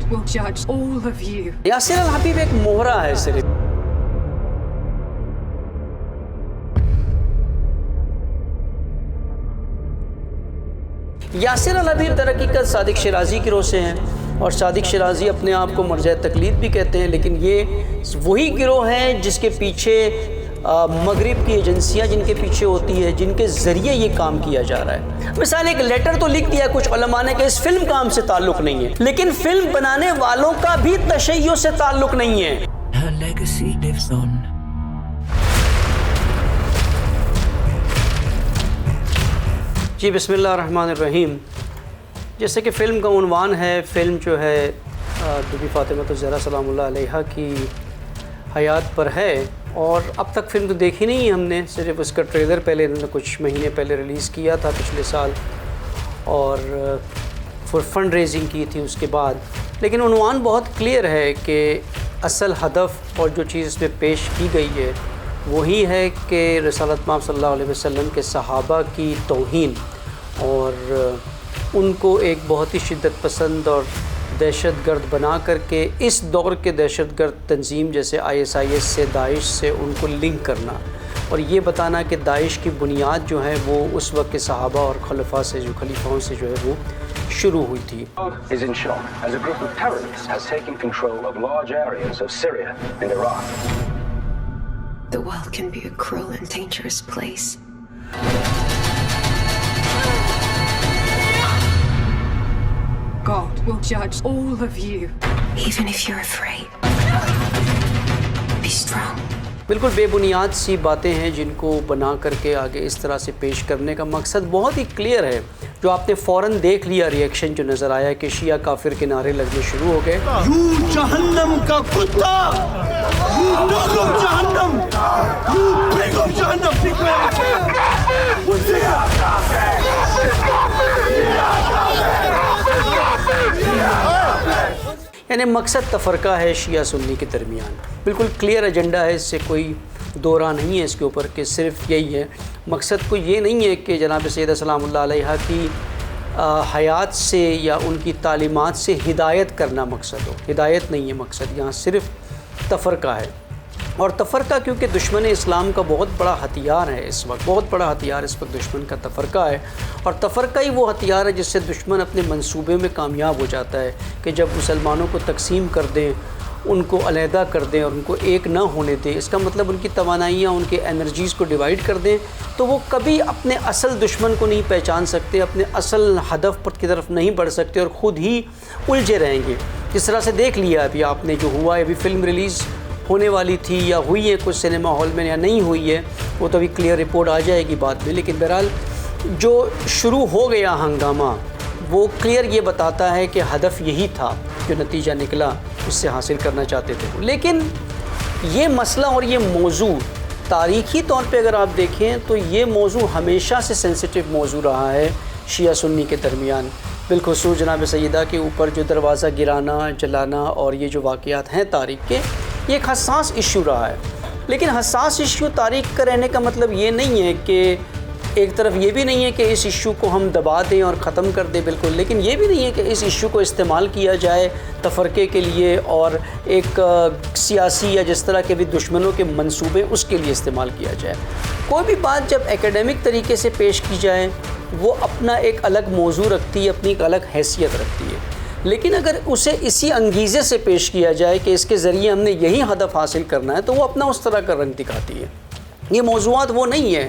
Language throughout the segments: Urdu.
God will judge all of you. Yasir الحبیب ایک مہرہ ہے صرف. یاسر الحبیب در حقیقت صادق شیرازی گروہ سے ہیں اور صادق شیرازی اپنے آپ کو مرجع تقلید بھی کہتے ہیں، لیکن یہ وہی گروہ ہیں جس کے پیچھے مغرب کی ایجنسیاں جن کے پیچھے ہوتی ہے، جن کے ذریعے یہ کام کیا جا رہا ہے. مثال ایک لیٹر تو لکھ دیا کچھ علماء نے کہ اس فلم کا ہم سے تعلق نہیں ہے، لیکن فلم بنانے والوں کا بھی تشیع سے تعلق نہیں ہے. Her legacy lives on. جی بسم اللہ الرحمن الرحیم. جیسے کہ فلم کا عنوان ہے، فلم جو ہے بی بی فاطمہ الزہرا سلام اللہ علیہا کی حیات پر ہے، اور اب تک فلم تو دیکھی نہیں ہے ہم نے، صرف اس کا ٹریلر پہلے انہوں نے کچھ مہینے پہلے ریلیز کیا تھا پچھلے سال، اور فنڈ ریزنگ کی تھی اس کے بعد. لیکن عنوان بہت کلیئر ہے کہ اصل ہدف اور جو چیز اس میں پیش کی گئی ہے وہی ہے کہ رسالت مآب صلی اللہ علیہ وسلم کے صحابہ کی توہین اور ان کو ایک بہت ہی شدت پسند اور دہشت گرد بنا کر کے اس دور کے دہشت گرد تنظیم جیسے ISIS سے، داعش سے ان کو لنک کرنا، اور یہ بتانا کہ داعش کی بنیاد جو ہے وہ اس وقت کے صحابہ اور خلفاء سے، جو خلیفاؤں سے جو ہے وہ شروع ہوئی تھی. is in shock as a group of terrorists has taken control of large areas of Syria and Iraq. The world can be a cruel and dangerous place. God will judge all of you. Even if you're afraid, be strong. بالکل بے بنیاد سی باتیں ہیں جن کو بنا کر کے آگے اس طرح سے پیش کرنے کا مقصد بہت ہی کلیئر ہے، جو آپ نے فوراً دیکھ لیا ریئیکشن جو نظر آیا کہ شیعہ کافر کے نعرے لگنے شروع ہو گئے. یوں جہنم کا کتا، یوں ڈاگ آف جہنم، یوں پگ آف جہنم. یعنی مقصد تفرقہ ہے شیعہ سنی کے درمیان، بالکل کلیئر ایجنڈا ہے، اس سے کوئی دو راہ نہیں ہے اس کے اوپر کہ صرف یہی ہے. مقصد کو یہ نہیں ہے کہ جناب سیدہ سلام اللہ علیہا کی حیات سے یا ان کی تعلیمات سے ہدایت کرنا مقصد ہو. ہدایت نہیں ہے مقصد، یہاں صرف تفرقہ ہے. اور تفرقہ کیونکہ دشمن اسلام کا بہت بڑا ہتھیار ہے اس وقت، بہت بڑا ہتھیار اس وقت دشمن کا تفرقہ ہے، اور تفرقہ ہی وہ ہتھیار ہے جس سے دشمن اپنے منصوبے میں کامیاب ہو جاتا ہے کہ جب مسلمانوں کو تقسیم کر دیں، ان کو علیحدہ کر دیں اور ان کو ایک نہ ہونے دیں، اس کا مطلب ان کی توانائیاں، ان کے انرجیز کو ڈیوائیڈ کر دیں، تو وہ کبھی اپنے اصل دشمن کو نہیں پہچان سکتے، اپنے اصل ہدف پر کی طرف نہیں بڑھ سکتے اور خود ہی الجھے رہیں گے. جس طرح سے دیکھ لیا ابھی آپ نے جو ہوا ہے، ابھی فلم ریلیز ہونے والی تھی یا ہوئی ہے کچھ سنیما ہال میں یا نہیں ہوئی ہے، وہ تو ابھی کلیئر رپورٹ آ جائے گی بعد میں. لیکن بہرحال جو شروع ہو گیا ہنگامہ وہ کلیئر یہ بتاتا ہے کہ ہدف یہی تھا، جو نتیجہ نکلا اس سے حاصل کرنا چاہتے تھے. لیکن یہ مسئلہ اور یہ موضوع تاریخی طور پہ اگر آپ دیکھیں تو یہ موضوع ہمیشہ سے سینسیٹیو موضوع رہا ہے شیعہ سنی کے درمیان، بالخصوص جناب سیدہ کے اوپر جو دروازہ گرانا، جلانا اور یہ جو واقعات ہیں تاریخ کے، یہ ایک حساس ایشو رہا ہے. لیکن حساس ایشو تاریخ کا رہنے کا مطلب یہ نہیں ہے کہ ایک طرف یہ بھی نہیں ہے کہ اس ایشو کو ہم دبا دیں اور ختم کر دیں بالکل، لیکن یہ بھی نہیں ہے کہ اس ایشو کو استعمال کیا جائے تفرقے کے لیے اور ایک سیاسی یا جس طرح کے بھی دشمنوں کے منصوبے اس کے لیے استعمال کیا جائے. کوئی بھی بات جب ایکیڈیمک طریقے سے پیش کی جائے وہ اپنا ایک الگ موضوع رکھتی ہے، اپنی ایک الگ حیثیت رکھتی ہے. لیکن اگر اسے اسی انگیزے سے پیش کیا جائے کہ اس کے ذریعے ہم نے یہی ہدف حاصل کرنا ہے تو وہ اپنا اس طرح کا رنگ دکھاتی ہے. یہ موضوعات وہ نہیں ہیں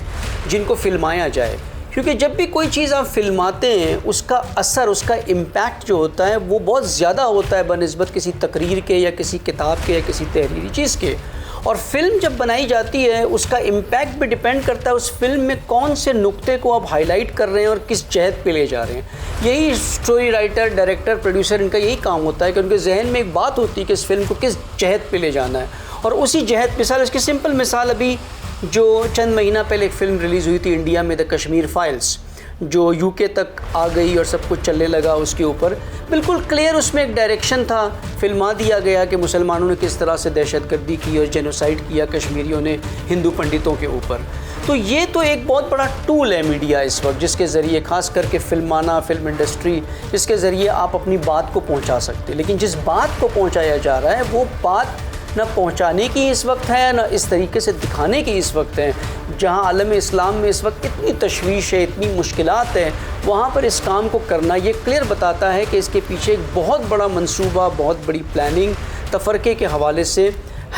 جن کو فلمایا جائے، کیونکہ جب بھی کوئی چیز آپ فلماتے ہیں اس کا اثر، اس کا امپیکٹ جو ہوتا ہے وہ بہت زیادہ ہوتا ہے بنسبت کسی تقریر کے یا کسی کتاب کے یا کسی تحریری چیز کے. اور فلم جب بنائی جاتی ہے اس کا امپیکٹ بھی ڈیپینڈ کرتا ہے اس فلم میں کون سے نقطے کو آپ ہائی لائٹ کر رہے ہیں اور کس جہت پہ لے جا رہے ہیں. یہی اسٹوری رائٹر، ڈائریکٹر، پروڈیوسر، ان کا یہی کام ہوتا ہے کہ ان کے ذہن میں ایک بات ہوتی ہے کہ اس فلم کو کس جہت پہ لے جانا ہے، اور اسی جہت. مثال، اس کی سمپل مثال ابھی جو چند مہینہ پہلے ایک فلم ریلیز ہوئی تھی انڈیا میں، دا کشمیر فائلز، جو UK تک آ گئی اور سب کچھ چلنے لگا اس کے اوپر. بالکل کلیئر اس میں ایک ڈائریکشن تھا، فلما دیا گیا کہ مسلمانوں نے کس طرح سے دہشت گردی کی اور جینوسائیڈ کیا کشمیریوں نے ہندو پنڈتوں کے اوپر. تو یہ تو ایک بہت بڑا ٹول ہے میڈیا اس وقت، جس کے ذریعے خاص کر کے فلمانہ فلم انڈسٹری، جس کے ذریعے آپ اپنی بات کو پہنچا سکتے، لیکن جس بات کو پہنچایا جا رہا ہے وہ بات نہ پہنچانے کی اس وقت ہے، نہ اس طریقے سے دکھانے کی اس وقت ہے۔ جہاں عالم اسلام میں اس وقت اتنی تشویش ہے، اتنی مشکلات ہیں، وہاں پر اس کام کو کرنا یہ کلیئر بتاتا ہے کہ اس کے پیچھے ایک بہت بڑا منصوبہ، بہت بڑی پلاننگ تفرقے کے حوالے سے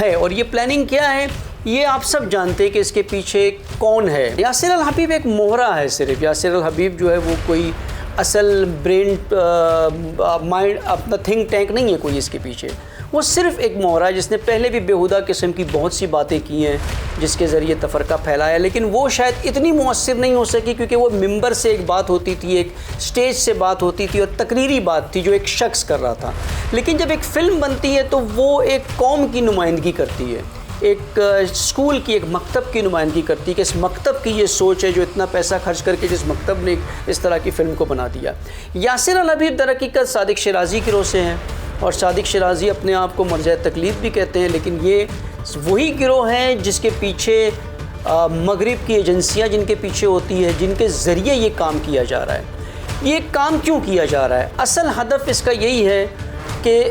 ہے۔ اور یہ پلاننگ کیا ہے یہ آپ سب جانتے ہیں کہ اس کے پیچھے کون ہے۔ یاسر الحبیب ایک مہرہ ہے صرف، یاسر الحبیب جو ہے وہ کوئی اصل برین مائنڈ اپنا تھنک ٹینک نہیں ہے کوئی اس کے پیچھے، وہ صرف ایک مہرہ ہے جس نے پہلے بھی بیہودہ قسم کی بہت سی باتیں کی ہیں جس کے ذریعے تفرقہ پھیلایا، لیکن وہ شاید اتنی مؤثر نہیں ہو سکی کیونکہ وہ ممبر سے ایک بات ہوتی تھی، ایک سٹیج سے بات ہوتی تھی اور تقریری بات تھی جو ایک شخص کر رہا تھا۔ لیکن جب ایک فلم بنتی ہے تو وہ ایک قوم کی نمائندگی کرتی ہے، ایک اسکول کی، ایک مکتب کی نمائندگی کرتی ہے کہ اس مکتب کی یہ سوچ ہے جو اتنا پیسہ خرچ کر کے جس مکتب نے اس طرح کی فلم کو بنا دیا۔ یاسر الحبیب در حقیقت صادق شیرازی کی رو سے ہیں، اور صادق شیرازی اپنے آپ کو مرجع تقلید بھی کہتے ہیں، لیکن یہ وہی گروہ ہیں جس کے پیچھے مغرب کی ایجنسیاں جن کے پیچھے ہوتی ہے، جن کے ذریعے یہ کام کیا جا رہا ہے۔ یہ کام کیوں کیا جا رہا ہے؟ اصل ہدف اس کا یہی ہے کہ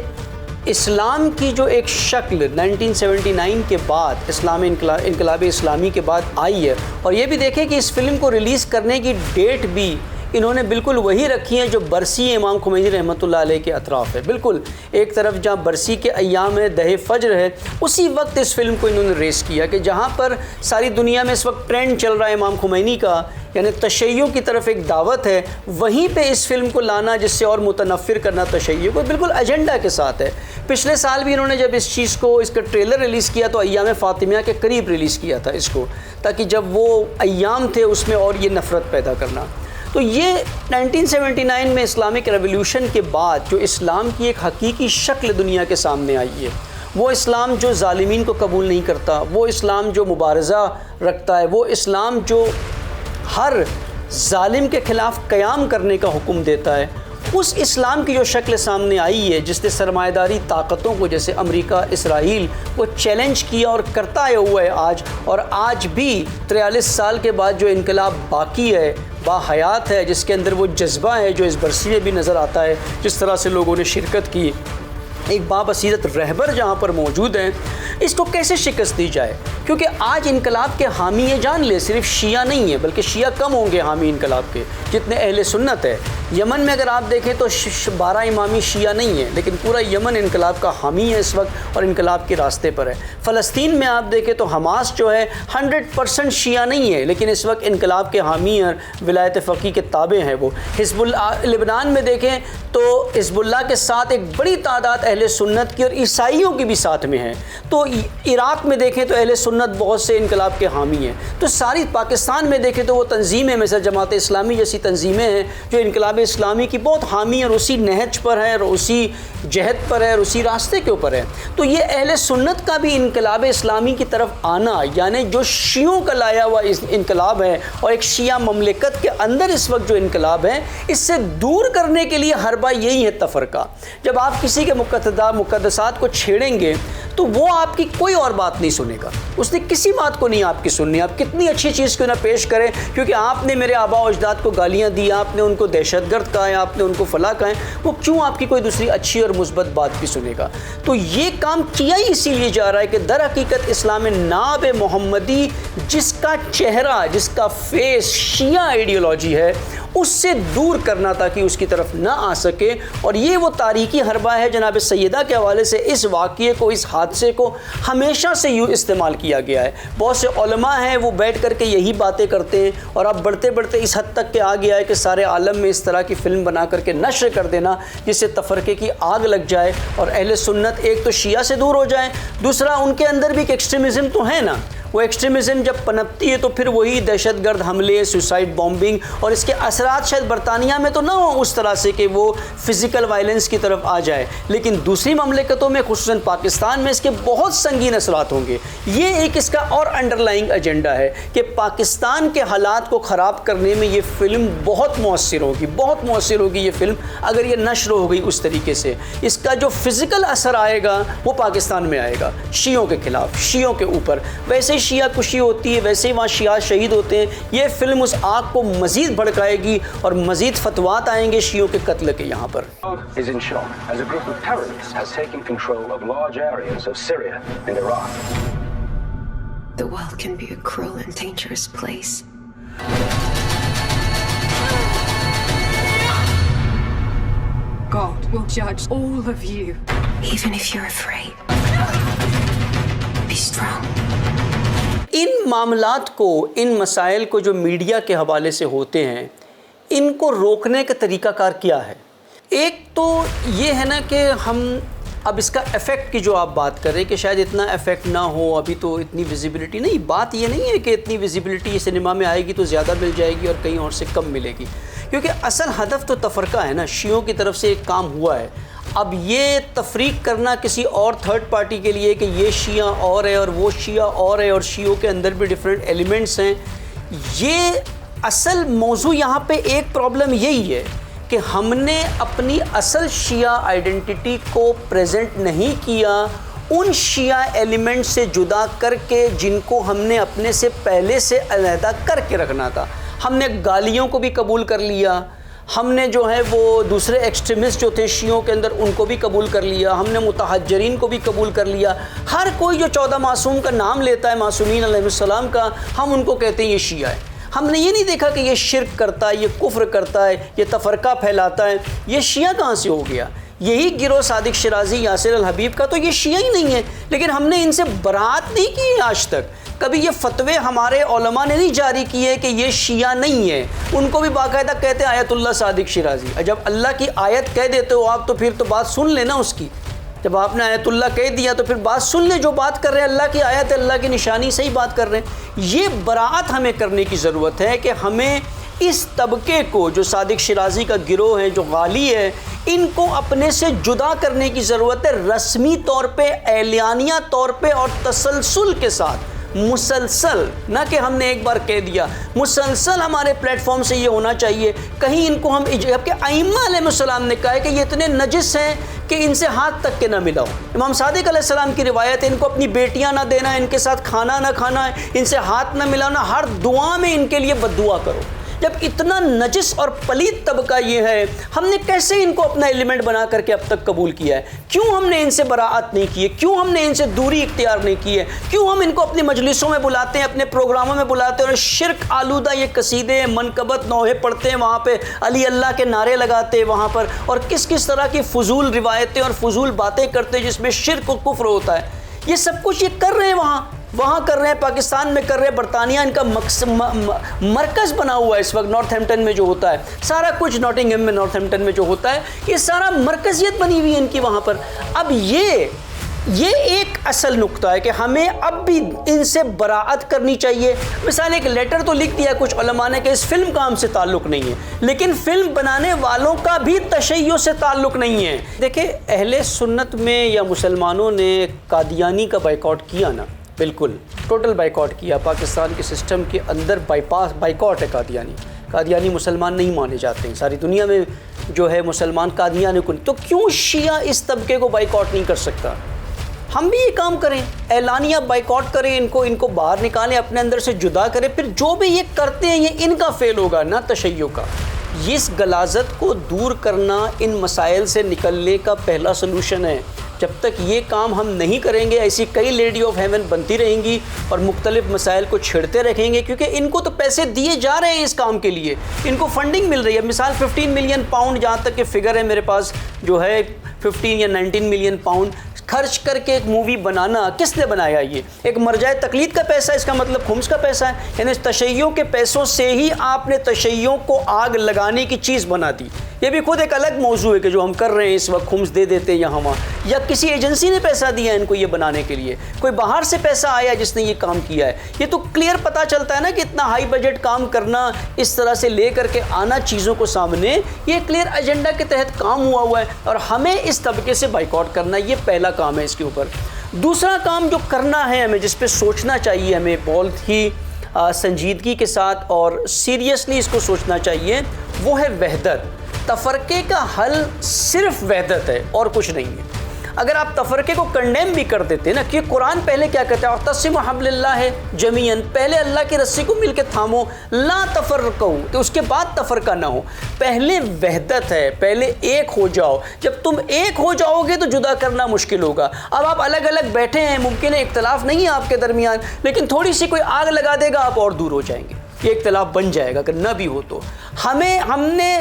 اسلام کی جو ایک شکل 1979 کے بعد اسلام انقلاب اسلامی کے بعد آئی ہے، اور یہ بھی دیکھیں کہ اس فلم کو ریلیز کرنے کی ڈیٹ بھی انہوں نے بالکل وہی رکھی ہیں جو برسی امام خمینی رحمۃ اللہ علیہ کے اطراف ہے، بالکل ایک طرف جہاں برسی کے ایام ہے، دہ فجر ہے، اسی وقت اس فلم کو انہوں نے ریس کیا کہ جہاں پر ساری دنیا میں اس وقت ٹرینڈ چل رہا ہے امام خمینی کا، یعنی تشیع کی طرف ایک دعوت ہے، وہیں پہ اس فلم کو لانا جس سے اور متنفر کرنا تشیع کو، بالکل ایجنڈا کے ساتھ ہے۔ پچھلے سال بھی انہوں نے جب اس چیز کو، اس کا ٹریلر ریلیز کیا تو ایام فاطمیہ کے قریب ریلیز کیا تھا اس کو، تاکہ جب وہ ایام تھے اس میں اور یہ نفرت پیدا کرنا۔ تو یہ 1979 میں اسلامک ریولیوشن کے بعد جو اسلام کی ایک حقیقی شکل دنیا کے سامنے آئی ہے، وہ اسلام جو ظالمین کو قبول نہیں کرتا، وہ اسلام جو مبارزہ رکھتا ہے، وہ اسلام جو ہر ظالم کے خلاف قیام کرنے کا حکم دیتا ہے، اس اسلام کی جو شکل سامنے آئی ہے جس نے سرمایہ داری طاقتوں کو جیسے امریکہ، اسرائیل کو چیلنج کیا اور کرتا آیا ہوا ہے آج، اور آج بھی 43 سال کے بعد جو انقلاب باقی ہے، با حیات ہے، جس کے اندر وہ جذبہ ہے جو اس برسی میں بھی نظر آتا ہے، جس طرح سے لوگوں نے شرکت کی، ایک بابصیرت رہبر جہاں پر موجود ہیں، اس کو کیسے شکست دی جائے؟ کیونکہ آج انقلاب کے حامی یہ جان لے صرف شیعہ نہیں ہے، بلکہ شیعہ کم ہوں گے حامی انقلاب کے جتنے اہل سنت ہے۔ یمن میں اگر آپ دیکھیں تو 12 امامی شیعہ نہیں ہے، لیکن پورا یمن انقلاب کا حامی ہے اس وقت اور انقلاب کے راستے پر ہے۔ فلسطین میں آپ دیکھیں تو حماس جو ہے 100% شیعہ نہیں ہے، لیکن اس وقت انقلاب کے حامی اور ولایت فقیہ کے تابع ہیں وہ۔ حزب اللہ لبنان میں دیکھیں تو حزب اللہ کے ساتھ ایک بڑی تعداد اہل سنت کی اور عیسائیوں کی بھی ساتھ میں ہے۔ تو عراق میں دیکھیں تو اہل سنت بہت سے انقلاب کے حامی ہیں۔ تو ساری پاکستان میں دیکھیں تو وہ تنظیمیں مثل جماعت اسلامی جیسی تنظیمیں ہیں جو انقلاب اسلامی کی بہت حامی اور اسی نہج پر ہے اور اسی جہد پر ہے اور اسی راستے کے اوپر ہے۔ تو یہ اہل سنت کا بھی انقلاب اسلامی کی طرف آنا، یعنی جو شیعوں کا لایا ہوا انقلاب ہے اور ایک شیعہ مملکت کے اندر اس وقت جو انقلاب ہے، اس سے دور کرنے کے لیے حربہ یہی ہے تفرقہ۔ جب آپ کسی کے مقدسات کو چھیڑیں گے تو وہ آپ کی کوئی اور بات نہیں سنے گا، اس نے کسی بات کو نہیں آپ کی سننی، آپ کتنی اچھی چیز کیوں نہ پیش کریں، کیونکہ آپ نے میرے آباء و اجداد کو گالیاں دی، آپ نے ان کو دہشت گرد کہا ہے، آپ نے ان کو فلاں کہا ہے، وہ کیوں آپ کی کوئی دوسری اچھی اور مثبت بات بھی سنے گا؟ تو یہ کام کیا ہی اسی لیے جا رہا ہے کہ در حقیقت اسلام ناب محمدی جس کا چہرہ، جس کا فیس شیعہ آئیڈیالوجی ہے، اس سے دور کرنا تاکہ اس کی طرف نہ آ سکے۔ اور یہ وہ تاریخی حربہ ہے جناب سیدہ کے حوالے سے اس واقعے کو، اس حادثے کو ہمیشہ سے یوں استعمال کیا گیا ہے۔ بہت سے علماء ہیں وہ بیٹھ کر کے یہی باتیں کرتے ہیں، اور اب بڑھتے بڑھتے اس حد تک کہ آ گیا ہے کہ سارے عالم میں اس طرح کی فلم بنا کر کے نشر کر دینا جس سے تفرقے کی آگ لگ جائے اور اہل سنت ایک تو شیعہ سے دور ہو جائیں، دوسرا ان کے اندر بھی ایک ایکسٹریمزم تو ہے نا، وہ ایکسٹریمزم جب پنپتی ہے تو پھر وہی دہشت گرد حملے، سوسائڈ بامبنگ، اور اس کے اثرات شاید برطانیہ میں تو نہ ہوں اس طرح سے کہ وہ فزیکل وائلنس کی طرف آ جائے، لیکن دوسری مملکتوں میں خصوصاً پاکستان میں اس کے بہت سنگین اثرات ہوں گے۔ یہ ایک اس کا اور انڈرلائنگ ایجنڈا ہے کہ پاکستان کے حالات کو خراب کرنے میں یہ فلم بہت مؤثر ہوگی، بہت مؤثر ہوگی یہ فلم اگر یہ نشر ہو گئی اس طریقے سے۔ اس کا جو فزیکل اثر آئے گا وہ پاکستان میں آئے گا، شیعوں کے خلاف، شیعوں کے اوپر۔ ویسے شیعہ کشی ہوتی ہے ویسے ہی وہاں شیعہ شہید ہوتے ہیں. یہ فلم اس آگ کو مزید بھڑکائے گی اور مزید فتوات آئیں گے شیعوں کے قتل کے یہاں پر. Is in shock as a group of terrorists has taken control of large areas of Syria and Iraq. The world can be a cruel and dangerous place. God will judge all of you. Even if you're afraid, be strong. ان معاملات کو ان مسائل کو جو میڈیا کے حوالے سے ہوتے ہیں ان کو روکنے کا طریقہ کار کیا ہے؟ ایک تو یہ ہے نا کہ ہم اب اس کا ایفیکٹ کی جو آپ بات کر رہے ہیں کہ شاید اتنا ایفیکٹ نہ ہو ابھی تو اتنی ویزیبلٹی نہیں. بات یہ نہیں ہے کہ اتنی ویزیبلٹی سنیما میں آئے گی تو زیادہ مل جائے گی اور کہیں اور سے کم ملے گی کیونکہ اصل ہدف تو تفرقہ ہے نا. شیعوں کی طرف سے ایک کام ہوا ہے. اب یہ تفریق کرنا کسی اور تھرڈ پارٹی کے لیے کہ یہ شیعہ اور ہے اور وہ شیعہ اور ہے اور شیعوں کے اندر بھی ڈیفرنٹ ایلیمنٹس ہیں, یہ اصل موضوع یہاں پہ ایک پرابلم یہی ہے کہ ہم نے اپنی اصل شیعہ آئیڈینٹی کو پریزنٹ نہیں کیا ان شیعہ ایلیمنٹ سے جدا کر کے جن کو ہم نے اپنے سے پہلے سے علیحدہ کر کے رکھنا تھا. ہم نے گالیوں کو بھی قبول کر لیا, ہم نے جو ہے وہ دوسرے ایکسٹریمسٹ جو تھے شیعوں کے اندر ان کو بھی قبول کر لیا, ہم نے متحجرین کو بھی قبول کر لیا. ہر کوئی جو 14 معصوم کا نام لیتا ہے معصومین علیہ السلام کا, ہم ان کو کہتے ہیں یہ شیعہ ہے. ہم نے یہ نہیں دیکھا کہ یہ شرک کرتا ہے, یہ کفر کرتا ہے, یہ تفرقہ پھیلاتا ہے. یہ شیعہ کہاں سے ہو گیا؟ یہی گروہ صادق شیرازی یاسر الحبیب کا تو یہ شیعہ ہی نہیں ہے, لیکن ہم نے ان سے برات نہیں کی آج تک. کبھی یہ فتوے ہمارے علماء نے نہیں جاری کیے کہ یہ شیعہ نہیں ہے. ان کو بھی باقاعدہ کہتے ہیں آیت اللہ صادق شیرازی. جب اللہ کی آیت کہہ دیتے ہو آپ تو پھر تو بات سن لینا اس کی. جب آپ نے آیت اللہ کہہ دیا تو پھر بات سن لیں, جو بات کر رہے ہیں اللہ کی آیت اللہ کی نشانی سے ہی بات کر رہے ہیں. یہ براعت ہمیں کرنے کی ضرورت ہے کہ ہمیں اس طبقے کو جو صادق شیرازی کا گروہ ہے جو غالی ہے ان کو اپنے سے جدا کرنے کی ضرورت ہے, رسمی طور پہ اعلانیہ طور پہ اور تسلسل کے ساتھ. مسلسل, نہ کہ ہم نے ایک بار کہہ دیا, مسلسل ہمارے پلیٹ فارم سے یہ ہونا چاہیے. کہیں ان کو ہم جبکہ ائمہ علیہ السلام نے کہا ہے کہ یہ اتنے نجس ہیں کہ ان سے ہاتھ تک کے نہ ملاؤ. امام صادق علیہ السلام کی روایت ہے ان کو اپنی بیٹیاں نہ دینا, ان کے ساتھ کھانا نہ کھانا ہے, ان سے ہاتھ نہ ملانا, ہر دعا میں ان کے لیے بد دعا کرو. جب اتنا نجس اور پلید طبقہ یہ ہے, ہم نے کیسے ان کو اپنا ایلیمنٹ بنا کر کے اب تک قبول کیا ہے؟ کیوں ہم نے ان سے براعت نہیں کی ہے؟ کیوں ہم نے ان سے دوری اختیار نہیں کی ہے؟ کیوں ہم ان کو اپنی مجلسوں میں بلاتے ہیں, اپنے پروگراموں میں بلاتے ہیں اور شرک آلودہ یہ قصیدے منقبت نوحے پڑھتے ہیں, وہاں پہ علی اللہ کے نعرے لگاتے ہیں وہاں پر, اور کس کس طرح کی فضول روایتیں اور فضول باتیں کرتے ہیں جس میں شرک و کفر ہوتا ہے. یہ سب کچھ یہ کر رہے ہیں وہاں کر رہے ہیں, پاکستان میں کر رہے ہیں, برطانیہ ان کا مرکز بنا ہوا ہے اس وقت. نارتھ ہیمپٹن میں جو ہوتا ہے سارا کچھ, ناٹنگہم میں نارتھ ہیمپٹن میں جو ہوتا ہے یہ سارا مرکزیت بنی ہوئی ہے ان کی وہاں پر. اب یہ ایک اصل نقطہ ہے کہ ہمیں اب بھی ان سے براعت کرنی چاہیے. مثال ایک لیٹر تو لکھ دیا کچھ علماء نے کہ اس فلم کا ہم سے تعلق نہیں ہے, لیکن فلم بنانے والوں کا بھی تشیع سے تعلق نہیں ہے. دیکھیں اہل سنت میں یا مسلمانوں نے قادیانی کا بائیکاٹ کیا نا, بالکل ٹوٹل بائیکاٹ کیا. پاکستان کے سسٹم کے اندر بائیکاٹ ہے قادیانی مسلمان نہیں مانے جاتے ہیں ساری دنیا میں جو ہے مسلمان قادیانی کو. تو کیوں شیعہ اس طبقے کو بائیکاٹ نہیں کر سکتا؟ ہم بھی یہ کام کریں, اعلانیہ بائیکاٹ کریں, ان کو باہر نکالیں, اپنے اندر سے جدا کریں. پھر جو بھی یہ کرتے ہیں یہ ان کا فیل ہوگا نہ تشیع کا. اس غلاظت کو دور کرنا ان مسائل سے نکلنے کا پہلا سلوشن ہے. جب تک یہ کام ہم نہیں کریں گے ایسی کئی لیڈی آف ہیون بنتی رہیں گی اور مختلف مسائل کو چھیڑتے رکھیں گے, کیونکہ ان کو تو پیسے دیے جا رہے ہیں اس کام کے لیے, ان کو فنڈنگ مل رہی ہے. مثال 15 ملین پاؤنڈ جہاں تک کہ فگر ہے میرے پاس جو ہے 15 یا 19 ملین پاؤنڈ خرچ کر کے ایک مووی بنانا کس نے بنایا؟ یہ ایک مرجع تقلید کا پیسہ, اس کا مطلب خمس کا پیسہ ہے. یعنی تشیعوں کے پیسوں سے ہی آپ نے تشیعوں کو آگ لگانے کی چیز بنا دی. یہ بھی خود ایک الگ موضوع ہے کہ جو ہم کر رہے ہیں اس وقت, خمس دے دیتے ہیں یہاں وہاں, یا کسی ایجنسی نے پیسہ دیا ہے ان کو یہ بنانے کے لیے, کوئی باہر سے پیسہ آیا جس نے یہ کام کیا ہے. یہ تو کلیئر پتہ چلتا ہے نا کہ اتنا ہائی بجٹ کام کرنا, اس طرح سے لے کر کے آنا چیزوں کو سامنے, یہ کلیئر ایجنڈا کے تحت کام ہوا ہے اور ہمیں اس طبقے سے بائیکاٹ کرنا, یہ پہلا کام ہے اس کے اوپر. دوسرا کام جو کرنا ہے ہمیں, جس پہ سوچنا چاہیے ہمیں بہت ہی سنجیدگی کے ساتھ اور سیریسلی اس کو سوچنا چاہیے, وہ ہے وحدت. تفرقے کا حل صرف وحدت ہے اور کچھ نہیں ہے. اگر آپ تفرقے کو کنڈیم بھی کر دیتے نا، کہ قرآن پہلے کیا کہتا ہے، اعتصموا بحبل اللہ جمیعا، پہلے اللہ کی رسی کو مل کے تھامو، لا تفرقوا، کہ اس کے بعد تفرقہ نہ ہو، پہلے وحدت ہے، پہلے ایک ہو جاؤ، جب تم ایک ہو جاؤ گے تو جدا کرنا مشکل ہوگا۔ اب آپ الگ الگ بیٹھے ہیں، ممکن ہے اختلاف نہیں ہے آپ کے درمیان، لیکن تھوڑی سی کوئی آگ لگا دے گا آپ اور دور ہو جائیں گے، یہ اختلاف بن جائے گا اگر نہ بھی ہو تو۔ ہم نے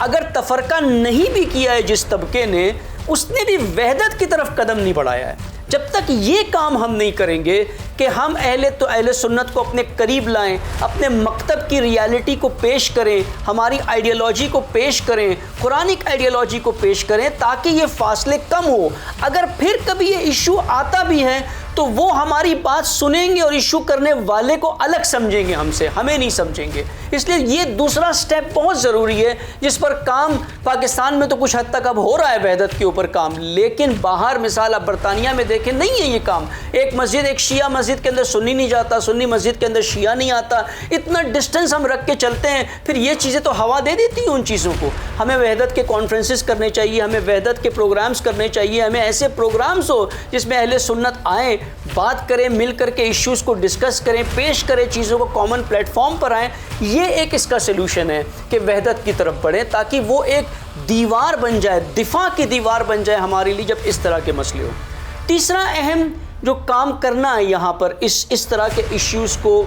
اگر تفرقہ نہیں بھی کیا ہے جس طبقے نے، اس نے بھی وحدت کی طرف قدم نہیں بڑھایا ہے۔ جب تک یہ کام ہم نہیں کریں گے کہ ہم اہل سنت کو اپنے قریب لائیں، اپنے مکتب کی ریالٹی کو پیش کریں، ہماری آئیڈیالوجی کو پیش کریں، قرآنک آئیڈیالوجی کو پیش کریں، تاکہ یہ فاصلے کم ہو۔ اگر پھر کبھی یہ ایشو آتا بھی ہے تو وہ ہماری بات سنیں گے اور ایشو کرنے والے کو الگ سمجھیں گے، ہمیں نہیں سمجھیں گے۔ اس لیے یہ دوسرا سٹیپ بہت ضروری ہے، جس پر کام پاکستان میں تو کچھ حد تک اب ہو رہا ہے وحدت کے اوپر کام، لیکن باہر مثال اب برطانیہ میں دیکھیں نہیں ہے یہ کام۔ ایک مسجد، ایک شیعہ مسجد کے اندر سنی نہیں جاتا، سنی مسجد کے اندر شیعہ نہیں آتا، اتنا ڈسٹنس ہم رکھ کے چلتے ہیں، پھر یہ چیزیں تو ہوا دے دیتی ہیں ان چیزوں کو۔ ہمیں وحدت کے کانفرنسز کرنے چاہیے، ہمیں وحدت کے پروگرامز کرنے چاہیے، ہمیں ایسے پروگرامز ہو جس میں اہل سنت آئیں، بات کریں، مل کر کے ایشوز کو ڈسکس کریں، پیش کریں، چیزوں کو کامن پلیٹ فارم پر آئیں۔ یہ ایک اس کا سلوشن ہے کہ وحدت کی طرف بڑھیں، تاکہ وہ ایک دیوار بن جائے، دفاع کی دیوار بن جائے ہمارے لیے جب اس طرح کے مسئلے ہوں۔ تیسرا اہم جو کام کرنا ہے یہاں پر اس طرح کے ایشوز کو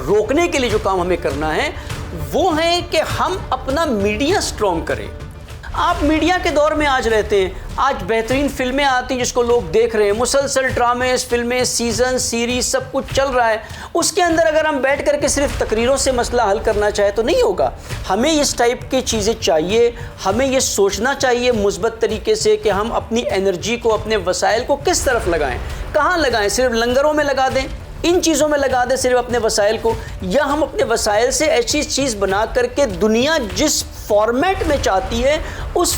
روکنے کے لیے جو کام ہمیں کرنا ہے وہ ہے کہ ہم اپنا میڈیا سٹرونگ کریں۔ آپ میڈیا کے دور میں آج رہتے ہیں، آج بہترین فلمیں آتی ہیں جس کو لوگ دیکھ رہے ہیں، مسلسل ڈرامے، فلمیں، سیزن، سیریز، سب کچھ چل رہا ہے۔ اس کے اندر اگر ہم بیٹھ کر کے صرف تقریروں سے مسئلہ حل کرنا چاہے تو نہیں ہوگا۔ ہمیں اس ٹائپ کی چیزیں چاہیے، ہمیں یہ سوچنا چاہیے مثبت طریقے سے کہ ہم اپنی انرجی کو، اپنے وسائل کو کس طرف لگائیں، کہاں لگائیں، صرف لنگروں میں لگا دیں، ان چیزوں میں لگا دیں صرف اپنے وسائل کو، یا ہم اپنے وسائل سے ایسی چیز بنا کر کے دنیا جس فارمیٹ میں چاہتی ہے اس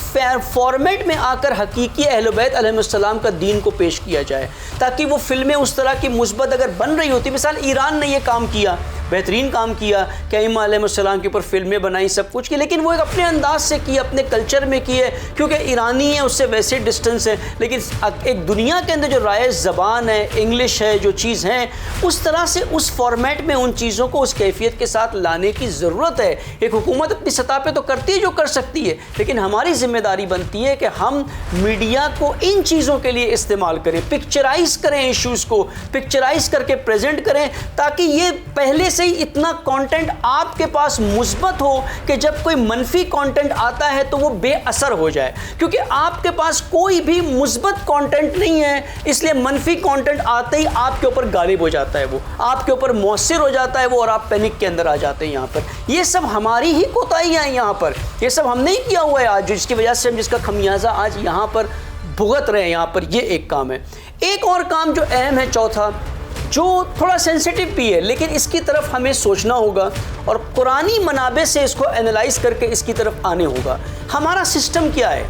فارمیٹ میں آ کر حقیقی اہل بیت علیہ السلام کا دین کو پیش کیا جائے، تاکہ وہ فلمیں اس طرح کی مثبت اگر بن رہی ہوتی، مثال ایران نے یہ کام کیا، بہترین کام کیا کہ ائمہ علیہ السلام کے اوپر فلمیں بنائی، سب کچھ کی، لیکن وہ ایک اپنے انداز سے کی، اپنے کلچر میں کی ہے، کیونکہ ایرانی ہے، اس سے ویسے ڈسٹنس ہے، لیکن ایک دنیا کے اندر جو رائج زبان ہے، انگلش ہے، جو چیز ہے، اس طرح سے اس فارمیٹ میں ان چیزوں کو اس کیفیت کے ساتھ لانے کی ضرورت ہے۔ ایک حکومت اپنی سطح پہ تو کرتی ہے جو کر سکتی ہے، لیکن ہماری ذمہ داری بنتی ہے کہ ہم میڈیا کو ان چیزوں کے لیے استعمال کریں، پکچرائز کریں، ایشوز کو پکچرائز کر کے پریزنٹ کریں، تاکہ یہ پہلے سے ہی اتنا کانٹینٹ آپ کے پاس مثبت ہو کہ جب کوئی منفی کانٹینٹ آتا ہے تو وہ بے اثر ہو جائے، کیونکہ آپ کے پاس کوئی بھی مثبت کانٹینٹ نہیں ہے، اس لیے منفی کانٹینٹ آتے ہی آپ کے اوپر غالب ہو جاتا ہے، وہ آپ کے اوپر مؤثر ہو جاتا ہے وہ، اور آپ پینک کے اندر آ جاتے ہیں۔ یہاں پر یہ سب ہماری ہی کوتاہیاں ہیں، یہاں پر یہ سب ہم نہیں کیا ہوا ہے آج، جس کی وجہ سے ہم جس کا خمیازہ آج یہاں پر بھگت رہے ہیں۔ یہاں پر یہ ایک کام ہے۔ ایک اور کام جو اہم ہے، چوتھا، جو تھوڑا سینسیٹیو بھی ہے، لیکن اس کی طرف ہمیں سوچنا ہوگا اور قرآنی منابع سے اس کو اینالائز کر کے اس کی طرف آنے ہوگا۔ ہمارا سسٹم کیا ہے؟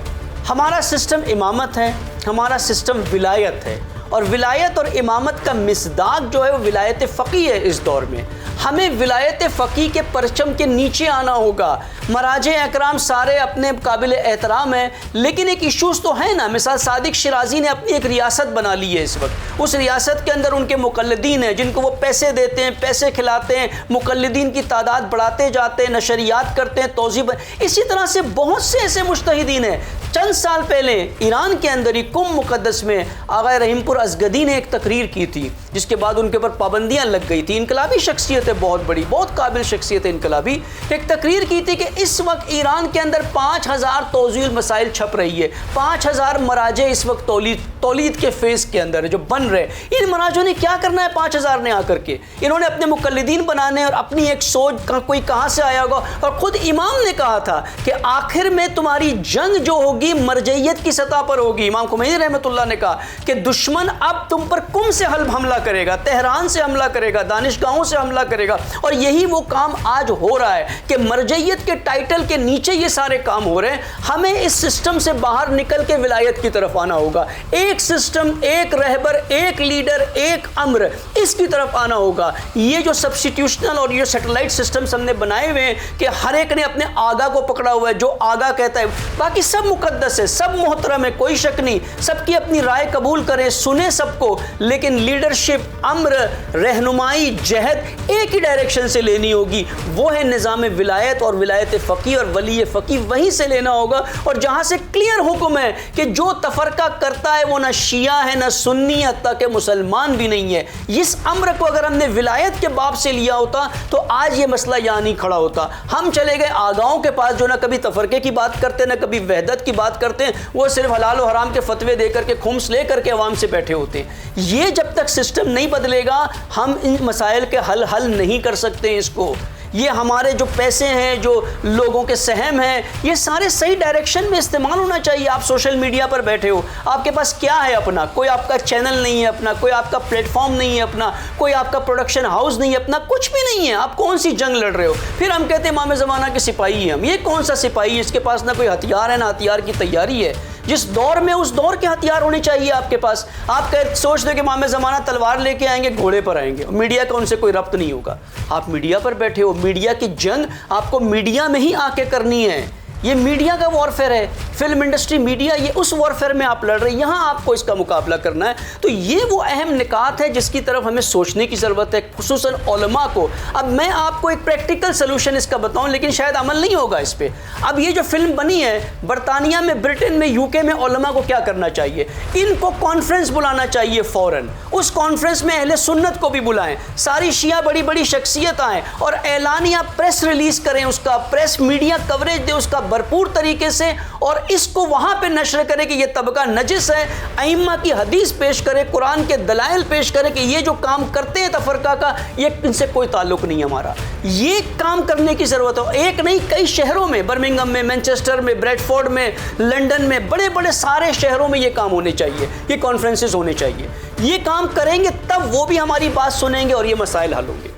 ہمارا سسٹم امامت ہے، ہمارا سسٹم ولایت ہے، اور ولایت اور امامت کا مصداق جو ہے وہ ولایت فقیہ ہے۔ اس دور میں ہمیں ولایت فقیہ کے پرچم کے نیچے آنا ہوگا۔ مراجع اکرام سارے اپنے قابل احترام ہیں، لیکن ایک ایشوز تو ہے نا۔ مثال صادق شیرازی نے اپنی ایک ریاست بنا لی ہے اس وقت، اس ریاست کے اندر ان کے مقلدین ہیں جن کو وہ پیسے دیتے ہیں، پیسے کھلاتے ہیں، مقلدین کی تعداد بڑھاتے جاتے ہیں، نشریات کرتے ہیں، توضیح اسی طرح سے بہت سے ایسے مجتہدین ہیں۔ چند سال پہلے ایران کے اندر ہی کم مقدس میں آغا رحیم پور ازگدی نے ایک تقریر کی تھی، جس کے بعد ان کے اوپر پابندیاں لگ گئی تھی۔ انقلابی شخصیت ہے، بہت بڑی، بہت قابل شخصیت ہے انقلابی۔ ایک تقریر کی تھی کہ اس وقت ایران کے اندر 5000 توضیح المسائل چھپ رہی ہے، 5000 مراجع اس وقت تولید کے فیز کے اندر جو بن رہے۔ ان مراجعوں نے کیا کرنا ہے؟ 5000 نے آ کر کے انہوں نے اپنے مقلدین بنانے اور اپنی ایک سوچ، کوئی کہاں سے آیا ہوگا، اور خود امام نے کہا تھا کہ آخر میں تمہاری جنگ جو ہوگی مرجعیت کی سطح پر ہوگی۔ امام خمینی رحمۃ اللہ نے کہا کہ دشمن اب تم پر قم سے حملہ کرے گا، تہران سے حملہ کرے گا، دانشگاہوں سے حملہ کرے گا. اور یہی وہ کام آج ہو رہا ہے کہ مرجعیت کے ٹائٹل کے نیچے یہ سارے کام ہو رہے ہیں. ہمیں اس سسٹم سے باہر نکل کے ولایت کی طرف آنا ہوگا. ایک سسٹم، ایک رہبر، ایک لیڈر، ایک امر، اس کی طرف آنا ہوگا. یہ جو سبسٹیٹیوشنل اور یہ سیٹلائٹ سسٹمز ہم نے بنائے ہوئے ہیں کہ ہر ایک نے اپنے آگا کو پکڑا ہوا ہے، جو آگا کہتا ہے. باقی سب مقدس ہے، سب محترم ہے، کوئی شک نہیں. سب کی اپنی رائے قبول کریں، سنیں سب کو، لیکن لیڈرشپ، امر، رہنمائی، جہد ایک ہی ڈائریکشن سے لینی ہوگی. وہ ہے نظام ولایت اور ولایت فقیہ اور ولی فقیہ، وہیں سے لینا ہوگا. اور جہاں سے کلیئر حکم ہے کہ جو تفرقہ کرتا ہے وہ نہ شیعہ ہے نہ سنی، حتیٰ کہ مسلمان بھی نہیں ہے. اس امر کو اگر ہم نے ولایت کے باب سے لیا ہوتا تو آج یہ مسئلہ یہاں نہیں کھڑا ہوتا. ہم چلے گئے آگاؤں کے پاس جو نہ کبھی تفرقے کی بات کرتے نہ کبھی وحدت کی بات کرتے ہیں. وہ صرف حلال و حرام کے فتوے دے کر کے خمس لے کر کے عوام سے بیٹھے ہوتے ہیں. یہ جب تک سسٹم نہیں بدلے گا ہم ان مسائل کے حل نہیں کر سکتے ہیں. اس کو یہ ہمارے جو پیسے ہیں، جو لوگوں کے سہم ہیں، یہ سارے صحیح ڈائریکشن میں استعمال ہونا چاہیے. آپ سوشل میڈیا پر بیٹھے ہو، آپ کے پاس کیا ہے اپنا؟ کوئی آپ کا چینل نہیں ہے اپنا، کوئی آپ کا پلیٹ فارم نہیں ہے اپنا، کوئی آپ کا پروڈکشن ہاؤس نہیں ہے اپنا، کچھ بھی نہیں ہے. آپ کون سی جنگ لڑ رہے ہو؟ پھر ہم کہتے ہیں امام زمانہ کے سپاہی ہیں ہم. یہ کون سا سپاہی ہے؟ اس کے پاس نہ کوئی ہتھیار ہے نہ ہتھیار کی تیاری ہے. جس دور میں اس دور کے ہتھیار ہونے چاہیے آپ کے پاس. آپ سوچ دو کہ امام زمانہ تلوار لے کے آئیں گے، گھوڑے پر آئیں گے، میڈیا کا ان سے کوئی ربط نہیں ہوگا. آپ میڈیا پر بیٹھے ہو، میڈیا کی جنگ آپ کو میڈیا میں ہی آ کے کرنی ہے. یہ میڈیا کا وارفیئر ہے، فلم انڈسٹری میڈیا، یہ اس وارفیئر میں آپ لڑ رہے ہیں. یہاں آپ کو اس کا مقابلہ کرنا ہے. تو یہ وہ اہم نکات ہے جس کی طرف ہمیں سوچنے کی ضرورت ہے، خصوصاً علماء کو. اب میں آپ کو ایک پریکٹیکل سلوشن اس کا بتاؤں، لیکن شاید عمل نہیں ہوگا اس پہ. اب یہ جو فلم بنی ہے برطانیہ میں، برٹن میں، یو کے میں، علماء کو کیا کرنا چاہیے؟ ان کو کانفرنس بلانا چاہیے فوراً. اس کانفرنس میں اہل سنت کو بھی بلائیں، ساری شیعہ بڑی بڑی شخصیت آئیں اور اعلانیہ پریس ریلیز کریں، اس کا پریس میڈیا کوریج دے اس کا بھرپور طریقے سے، اور اس کو وہاں پہ نشر کرے کہ یہ طبقہ نجس ہے. ائمہ کی حدیث پیش کرے، قرآن کے دلائل پیش کرے کہ یہ جو کام کرتے ہیں تفرقہ کا، یہ ان سے کوئی تعلق نہیں ہمارا. یہ کام کرنے کی ضرورت ہے. ایک نہیں، کئی شہروں میں، برمنگھم میں، مینچسٹر میں، بریڈ فورڈ میں، لنڈن میں، بڑے بڑے سارے شہروں میں یہ کام ہونے چاہیے، یہ کانفرنسز ہونے چاہیے. یہ کام کریں گے تب وہ بھی ہماری بات سنیں گے اور یہ مسائل حل ہوں گے.